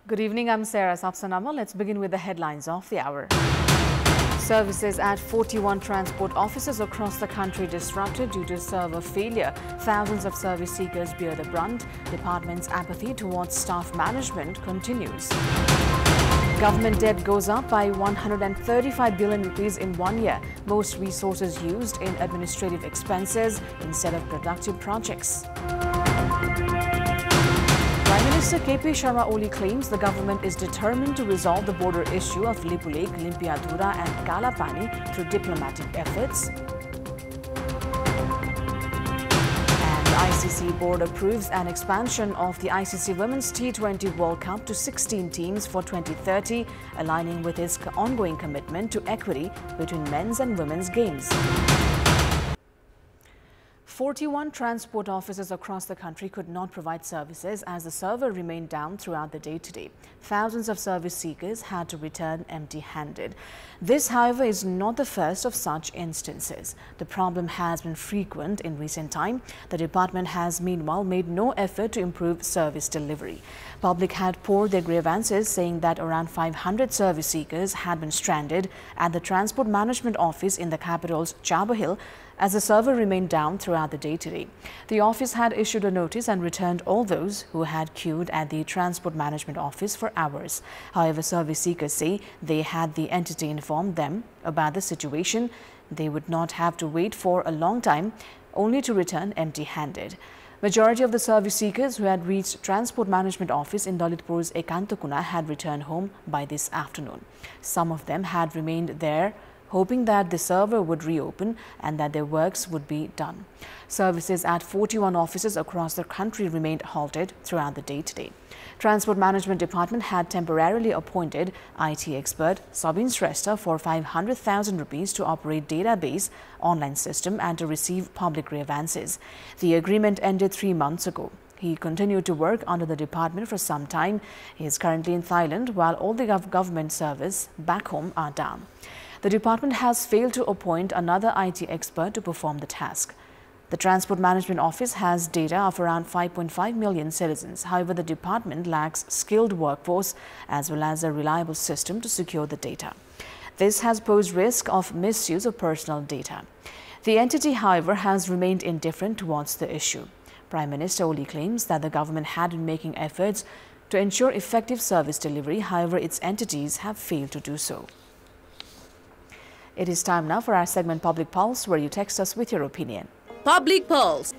Good evening, I'm Sarah Sapsanama. Let's begin with the headlines of the hour. Services at 41 transport offices across the country disrupted due to server failure. Thousands of service seekers bear the brunt. Department's apathy towards staff management continues. Government debt goes up by 135 billion rupees in 1 year. Most resources used in administrative expenses instead of productive projects. Prime Minister K.P. Sharma Oli claims the government is determined to resolve the border issue of Lipu Lake, Limpiadura and Kala Pani through diplomatic efforts. And the ICC board approves an expansion of the ICC Women's T20 World Cup to 16 teams for 2030, aligning with its ongoing commitment to equity between men's and women's games. 41 transport offices across the country could not provide services as the server remained down throughout the day today. Thousands of service seekers had to return empty-handed. This, however, is not the first of such instances. The problem has been frequent in recent time. The department has meanwhile made no effort to improve service delivery. Public had poured their grievances, saying that around 500 service seekers had been stranded at the Transport Management Office in the capital's Chaba Hill as the server remained down throughout the day today. The office had issued a notice and returned all those who had queued at the Transport Management Office for hours. However, service seekers say they had the entity inform them about the situation. They would not have to wait for a long time, only to return empty-handed. Majority of the service seekers who had reached Transport Management Office in Dalitpur's Ekantokuna had returned home by this afternoon. Some of them had remained there, hoping that the server would reopen and that their works would be done. Services at 41 offices across the country remained halted throughout the day today. Transport Management Department had temporarily appointed IT expert Sabin Shrestha for 500,000 rupees to operate database online system and to receive public grievances. The agreement ended 3 months ago. He continued to work under the department for some time. He is currently in Thailand while all the government service back home are down. The department has failed to appoint another IT expert to perform the task. The Transport Management Office has data of around 5.5 million citizens. However, the department lacks skilled workforce as well as a reliable system to secure the data. This has posed risk of misuse of personal data. The entity, however, has remained indifferent towards the issue. Prime Minister Oli claims that the government had been making efforts to ensure effective service delivery. However, its entities have failed to do so. It is time now for our segment Public Pulse, where you text us with your opinion. Public Pulse.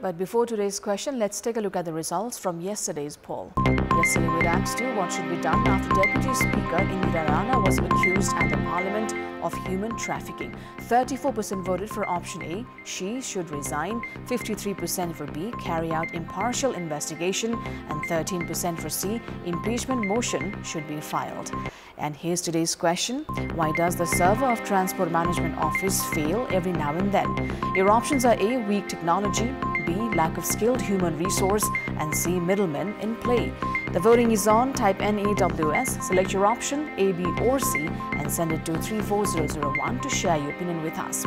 But before today's question, let's take a look at the results from yesterday's poll. Yesterday, we asked you what should be done after Deputy Speaker Indira Rana was accused at the Parliament of human trafficking. 34% voted for option A, she should resign, 53% for B, carry out impartial investigation, and 13% for C, impeachment motion should be filed. And here's today's question. Why does the server of Transport Management Office fail every now and then? Your options are A, weak technology, B, lack of skilled human resource, and C, middlemen in play. The voting is on. Type NAWS, select your option A, B or C and send it to 34001 to share your opinion with us.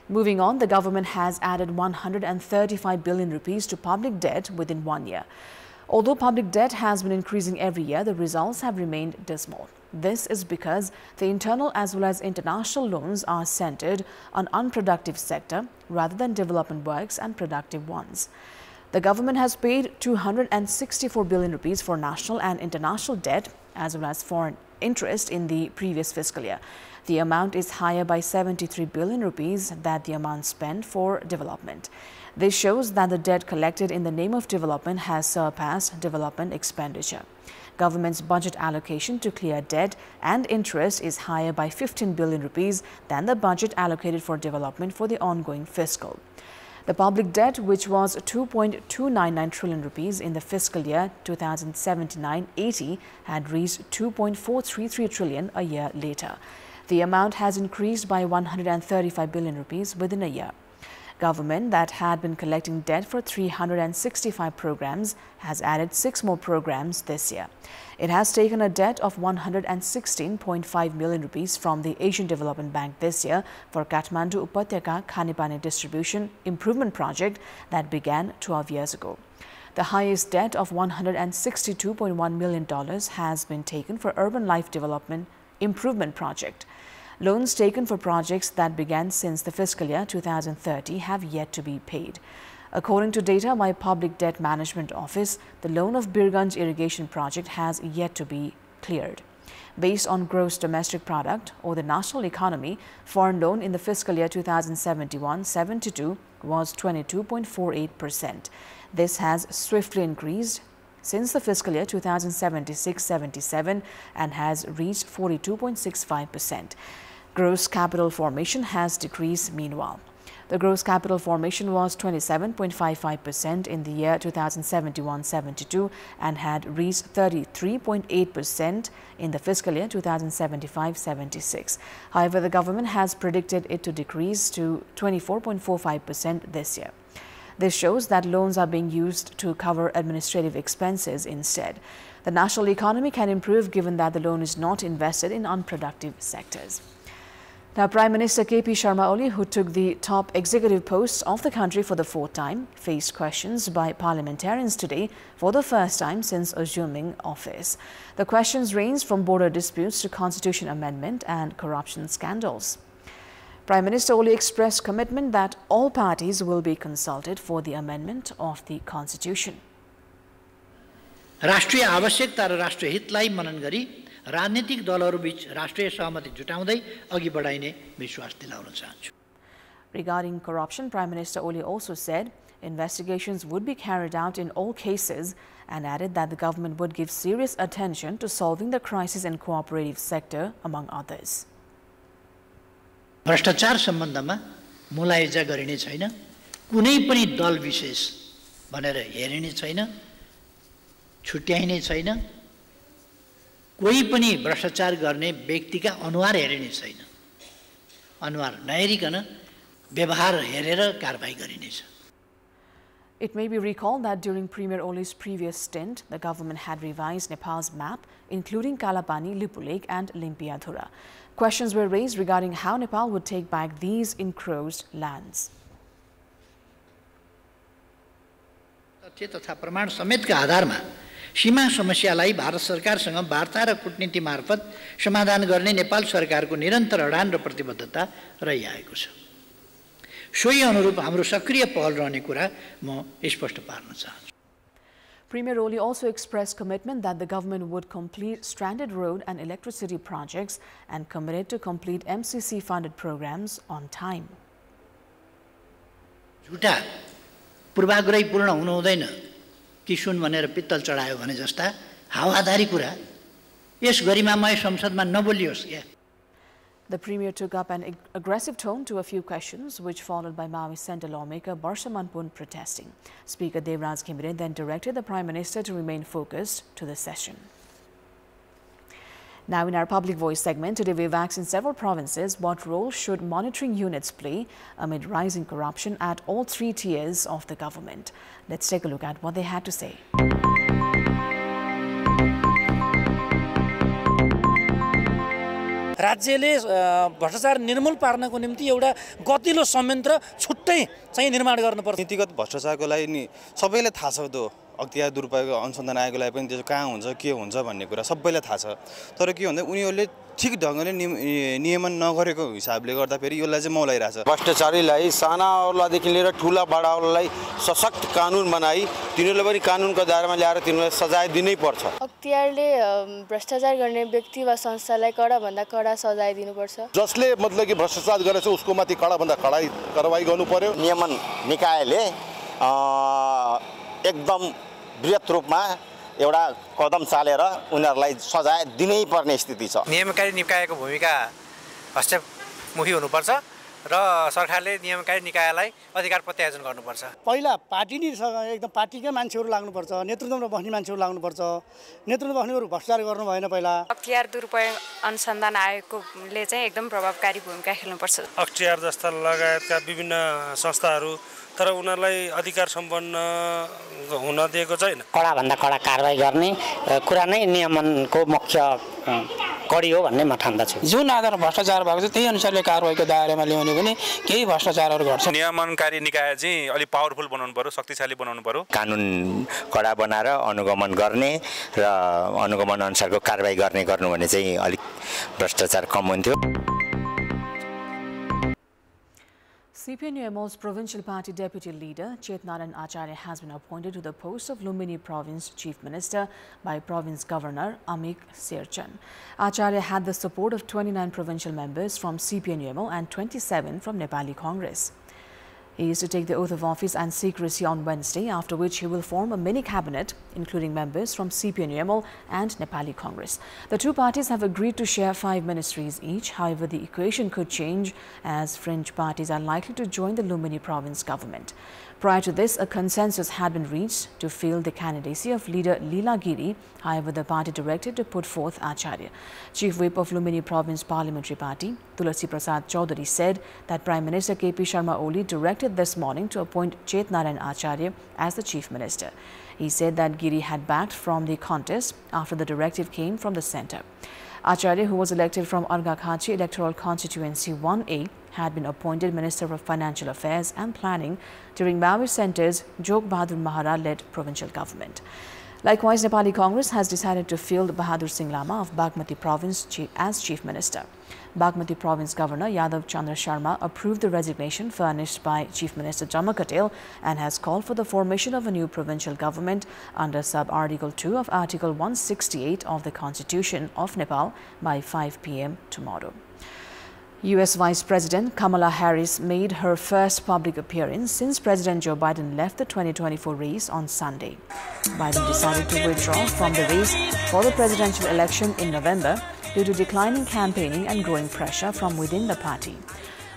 Moving on, the government has added 135 billion rupees to public debt within 1 year. Although public debt has been increasing every year, the results have remained dismal. This is because the internal as well as international loans are centered on unproductive sector rather than development works and productive ones. The government has paid 264 billion rupees for national and international debt as well as foreign interest in the previous fiscal year. The amount is higher by 73 billion rupees than the amount spent for development. This shows that the debt collected in the name of development has surpassed development expenditure. Government's budget allocation to clear debt and interest is higher by 15 billion rupees than the budget allocated for development for the ongoing fiscal. The public debt, which was 2.299 trillion rupees in the fiscal year 2079-80, had reached 2.433 trillion a year later. The amount has increased by 135 billion rupees within a year. Government that had been collecting debt for 365 programs has added 6 more programs this year. It has taken a debt of 116.5 million rupees from the Asian Development Bank this year for Kathmandu Upatyaka Khanipani Distribution Improvement Project that began 12 years ago. The highest debt of $162.1 million has been taken for Urban Life Development Improvement Project. Loans taken for projects that began since the fiscal year 2030 have yet to be paid. According to data by Public Debt Management Office, the loan of Birganj Irrigation Project has yet to be cleared. Based on gross domestic product or the national economy, foreign loan in the fiscal year 2071-72 was 22.48%. This has swiftly increased since the fiscal year 2076-77 and has reached 42.65%. Gross capital formation has decreased meanwhile. The gross capital formation was 27.55% in the year 2071-72 and had reached 33.8% in the fiscal year 2075-76. However, the government has predicted it to decrease to 24.45% this year. This shows that loans are being used to cover administrative expenses instead. The national economy can improve given that the loan is not invested in unproductive sectors. Now, Prime Minister KP Sharma Oli, who took the top executive posts of the country for the fourth time, faced questions by parliamentarians today for the first time since assuming office. The questions ranged from border disputes to constitution amendment and corruption scandals. Prime Minister Oli expressed commitment that all parties will be consulted for the amendment of the constitution. राष्ट्रिय आवश्यकता र राष्ट्रिय हितलाई मनन गरी राजनीतिक दलहरू बीच राष्ट्रिय सहमति जुटाउँदै अघि बढाइने विश्वास दिलाउन चाहन्छु. Regarding corruption, Prime Minister Oli also said investigations would be carried out in all cases and added that the government would give serious attention to solving the crisis in cooperative sector, among others. भ्रष्टाचार सम्बन्धमा मुलायजा गरिने छैन, कुनै पनि दल विशेष भनेर हेरिने छैन, छुट्याइने छैन, कोही पनि भ्रष्टाचार गर्ने व्यक्तिका अनुहार हेरिने छैन. अनुहार नहेरिकन व्यवहार हेरेर कारबाही गरिनेछ. It may be recalled that during Premier Oli's previous stint, the government had revised Nepal's map, including Kalapani, Lipu Lake and Limpiadhura. Questions were raised regarding how Nepal would take back these encroached lands. तथ्य तथा प्रमाण समेतका आधारमा सीमा समस्यालाई भारत सरकारसँग वार्ता र कूटनीति मार्फत समाधान गर्ने नेपाल सरकारको निरन्तर अडान र प्रतिबद्धता रहिआएको छ. सोही अनुरूप हाम्रो सक्रिय पहल रहने कुरा म स्पष्ट पार्न चाहन्छु. Premier Oli also expressed commitment that the government would complete stranded road and electricity projects and committed to complete MCC-funded programs on time. झुटा पूर्वाग्रही पूर्ण हुनु हुँदैन कि सुन भनेर पित्तल चढायो भने जस्ता हावादारी कुरा यस गरिमामय संसदमा नबोलियोस् क्या. The Premier took up an aggressive tone to a few questions, which followed by Maoist Center lawmaker Barsha Manpun protesting. Speaker Devraj Khimire then directed the Prime Minister to remain focused to the session. Now, in our Public Voice segment, today we've asked in several provinces what role should monitoring units play amid rising corruption at all three tiers of the government. Let's take a look at what they had to say. राज्यले भ्रष्टाचार निर्मूल पार्नको निम्ति एउटा गतिलो संयन्त्र छुट्टै चाहिँ निर्माण गर्नुपर्छ. नीतिगत भ्रष्टाचारको लागि नि सबैलाई थाहा छ. त्यो अख्तियार दुरुपयोग अनुसन्धान आयोगको लागि पनि त्यो कहाँ हुन्छ के हुन्छ भन्ने कुरा सबैलाई थाहा छ. तर के भन्दा उनीहरूले ठिक ढङ्गले नियमन नगरेको हिसाबले गर्दा फेरि यसलाई चाहिँ मौलाइरहेछ. भ्रष्टाचारीलाई सानावालादेखि लिएर ठुला बडावालालाई सशक्त कानुन बनाई तिनीहरूले पनि कानुनको दायरामा ल्याएर तिनीहरूलाई सजाय दिनै पर्छ. अख्तियारले भ्रष्टाचार गर्ने व्यक्ति वा संस्थालाई कडा भन्दा कडा सजाय दिनुपर्छ. जसले मतलब कि भ्रष्टाचार गरेछ उसको माथि कडा भन्दा कडा कारबाही गर्नु पर्यो. नियमन निकायले एकदम बृहत रूपमा एउटा कदम चालेर उनीहरूलाई सजाय दिनै पर्ने स्थिति छ. नियमकारी निकायको भूमिका हस्तक्षेपमुखी हुनुपर्छ र सरकारले नियमकारी निकायलाई अधिकार प्रत्यायोजन गर्नुपर्छ. पहिला पार्टी नै एकदम पार्टीकै मान्छेहरू लाग्नुपर्छ, नेतृत्वमा बस्ने मान्छेहरू लाग्नुपर्छ. नेतृत्वमा बस्नेहरू भ्रष्टाचार गर्नु भएन. पहिला अख्तियार दुरुपयोग अनुसन्धान आयोगले चाहिँ एकदम प्रभावकारी भूमिका खेल्नुपर्छ. अख्तियार जस्ता लगायतका विभिन्न संस्थाहरू तर उनीहरूलाई अधिकार सम्पन्न हुन दिएको छैन. कडा भन्दा कडा कारबाही गर्ने कुरा नै नियमनको मुख्य कडी हो भन्ने म ठान्दछु। जुन आधारमा भ्रष्टाचार भएको छ त्यही अनुसारले कारबाहीको दायरामा ल्याउने भने केही भ्रष्टाचारहरू घट्छ। नियमनकारी निकाय चाहिँ अलि पावरफुल बनाउनु पर्यो, शक्तिशाली बनाउनु पर्यो। कानुन कडा बनाएर अनुगमन गर्ने र अनुगमन अनुसारको कारबाही गर्नु भने चाहिँ अलिक भ्रष्टाचार कम हुन्थ्यो। CPI-ML's provincial party deputy leader Chetnaran Acharya has been appointed to the post of Lumbini Province Chief Minister by Province Governor Amik Sirchan. Acharya had the support of 29 provincial members from CPI-ML and 27 from Nepali Congress. He is to take the oath of office and secrecy on Wednesday, after which he will form a mini-cabinet, including members from CPI-ML and Nepali Congress. The two parties have agreed to share 5 ministries each. However, the equation could change as fringe parties are likely to join the Lumbini province government. Prior to this, a consensus had been reached to field the candidacy of leader Leela Giri. However, the party directed to put forth Acharya. Chief Whip of Lumbini Province Parliamentary Party, Tulasi Prasad Chaudhary, said that Prime Minister KP Sharma Oli directed this morning to appoint Chetnaran Acharya as the Chief Minister. He said that Giri had backed from the contest after the directive came from the centre. Acharya, who was elected from Arghakhachi Electoral Constituency 1A, had been appointed Minister of Financial Affairs and Planning during Maoist Centre's Jog Bahadur Mahara-led provincial government. Likewise, Nepali Congress has decided to field Bahadur Singh Lama of Bagmati Province as Chief Minister. Bagmati Province Governor Yadav Chandra Sharma approved the resignation furnished by Chief Minister Jama Katel and has called for the formation of a new provincial government under Sub-Article 2 of Article 168 of the Constitution of Nepal by 5 p.m. tomorrow. U.S. Vice President Kamala Harris made her first public appearance since President Joe Biden left the 2024 race on Sunday. Biden decided to withdraw from the race for the presidential election in November due to declining campaigning and growing pressure from within the party.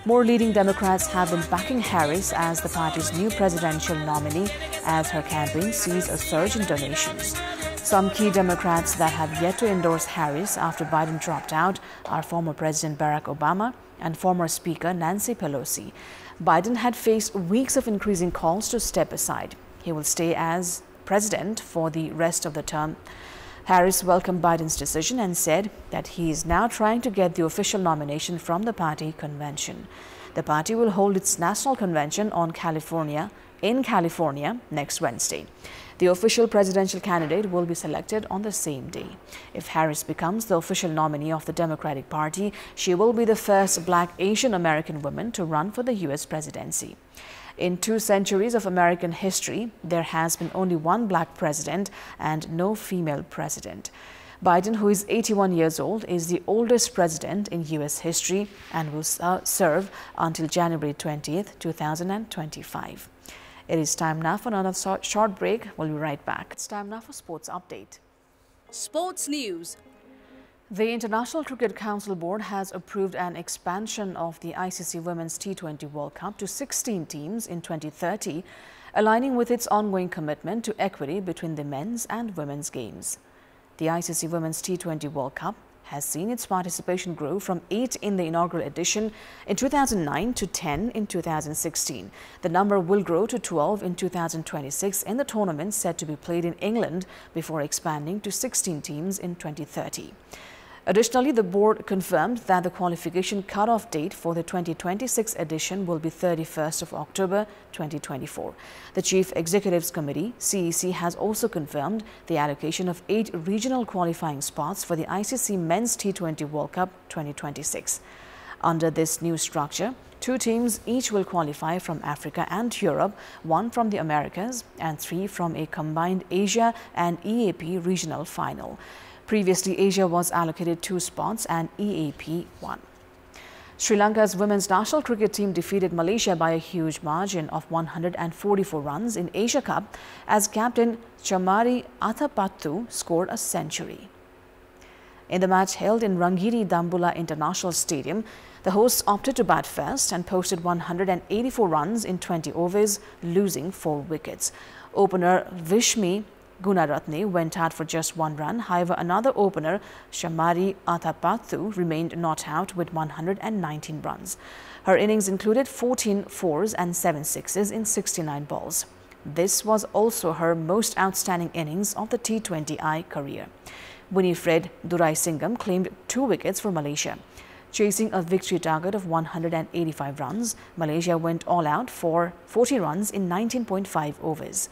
More leading Democrats have been backing Harris as the party's new presidential nominee as her campaign sees a surge in donations. Some key Democrats that have yet to endorse Harris after Biden dropped out are former President Barack Obama and former Speaker Nancy Pelosi. Biden had faced weeks of increasing calls to step aside. He will stay as president for the rest of the term. Harris welcomed Biden's decision and said that he is now trying to get the official nomination from the party convention. The party will hold its national convention in California next Wednesday. The official presidential candidate will be selected on the same day. If Harris becomes the official nominee of the Democratic Party, she will be the first Black Asian American woman to run for the U.S. presidency. In 2 centuries of American history, there has been only one Black president and no female president. Biden, who is 81 years old, is the oldest president in U.S. history and will serve until January 20th, 2025. It is time now for another short break. We'll be right back. It's time now for Sports Update. Sports News. The International Cricket Council Board has approved an expansion of the ICC Women's T20 World Cup to 16 teams in 2030, aligning with its ongoing commitment to equity between the men's and women's games. The ICC Women's T20 World Cup has seen its participation grow from 8 in the inaugural edition in 2009 to 10 in 2016. The number will grow to 12 in 2026 in the tournament set to be played in England before expanding to 16 teams in 2030. Additionally, the board confirmed that the qualification cutoff date for the 2026 edition will be 31st of October 2024. The Chief Executives Committee, CEC, has also confirmed the allocation of 8 regional qualifying spots for the ICC Men's T20 World Cup 2026. Under this new structure, 2 teams each will qualify from Africa and Europe, 1 from the Americas, and 3 from a combined Asia and EAP regional final. Previously, Asia was allocated 2 spots and EAP 1. Sri Lanka's women's national cricket team defeated Malaysia by a huge margin of 144 runs in Asia Cup as captain Chamari Athapattu scored a century. In the match held in Rangiri Dambula International Stadium, the hosts opted to bat first and posted 184 runs in 20 overs, losing 4 wickets. Opener Vishmi Gunaratne went out for just 1 run. However, another opener, Shamari Athapattu, remained not out with 119 runs. Her innings included 14 fours and 7 sixes in 69 balls. This was also her most outstanding innings of the T20I career. Winifred Duraisingham claimed 2 wickets for Malaysia. Chasing a victory target of 185 runs, Malaysia went all out for 40 runs in 19.5 overs.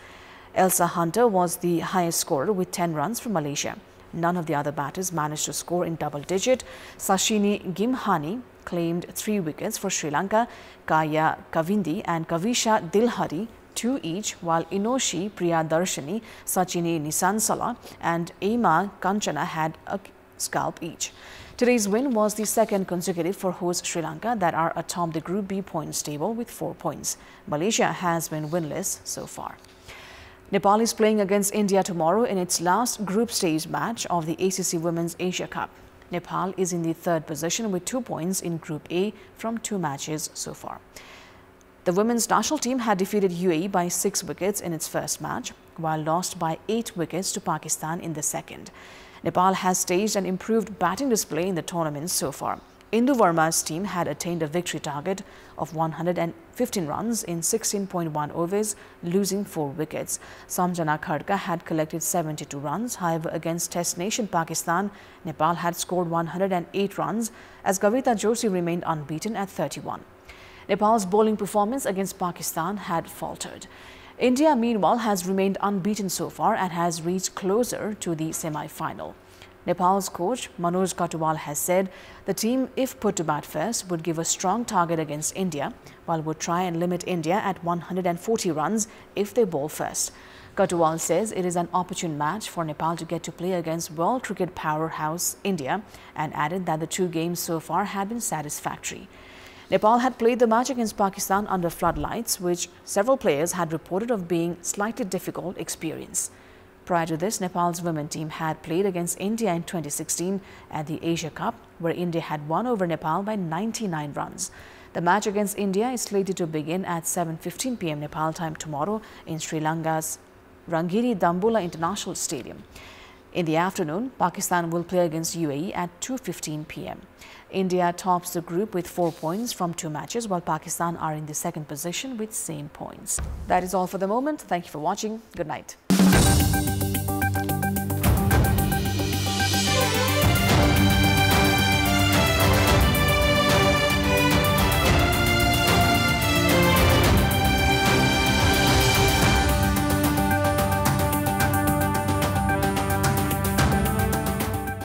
Elsa Hunter was the highest scorer with 10 runs for Malaysia. None of the other batters managed to score in double digit. Sashini Gimhani claimed 3 wickets for Sri Lanka, Kaya Kavindi and Kavisha Dilhari 2 each, while Inoshi Priyadarshini, Sachini Nisansala and Ema Kanchana had a scalp each. Today's win was the second consecutive for host Sri Lanka that are atop the Group B points table with 4 points. Malaysia has been winless so far. Nepal is playing against India tomorrow in its last group stage match of the ACC Women's Asia Cup. Nepal is in the 3rd position with 2 points in Group A from 2 matches so far. The women's national team had defeated UAE by 6 wickets in its first match, while lost by 8 wickets to Pakistan in the second. Nepal has staged an improved batting display in the tournament so far. Indu Verma's team had attained a victory target of 115 runs in 16.1 overs, losing 4 wickets. Samjana Khadka had collected 72 runs. However, against Test nation Pakistan, Nepal had scored 108 runs as Kavita Joshi remained unbeaten at 31. Nepal's bowling performance against Pakistan had faltered. India, meanwhile, has remained unbeaten so far and has reached closer to the semi-final. Nepal's coach Manoj Katwal has said the team, if put to bat first, would give a strong target against India, while would try and limit India at 140 runs if they bowl first. Katwal says it is an opportune match for Nepal to get to play against world cricket powerhouse India and added that the 2 games so far had been satisfactory. Nepal had played the match against Pakistan under floodlights, which several players had reported of being slightly difficult experience. Prior to this, Nepal's women team had played against India in 2016 at the Asia Cup, where India had won over Nepal by 99 runs. The match against India is slated to begin at 7:15 p.m. Nepal time tomorrow in Sri Lanka's Rangiri Dambulla International Stadium. In the afternoon, Pakistan will play against UAE at 2:15 p.m. India tops the group with 4 points from 2 matches, while Pakistan are in the 2nd position with same points. That is all for the moment. Thank you for watching. Good night.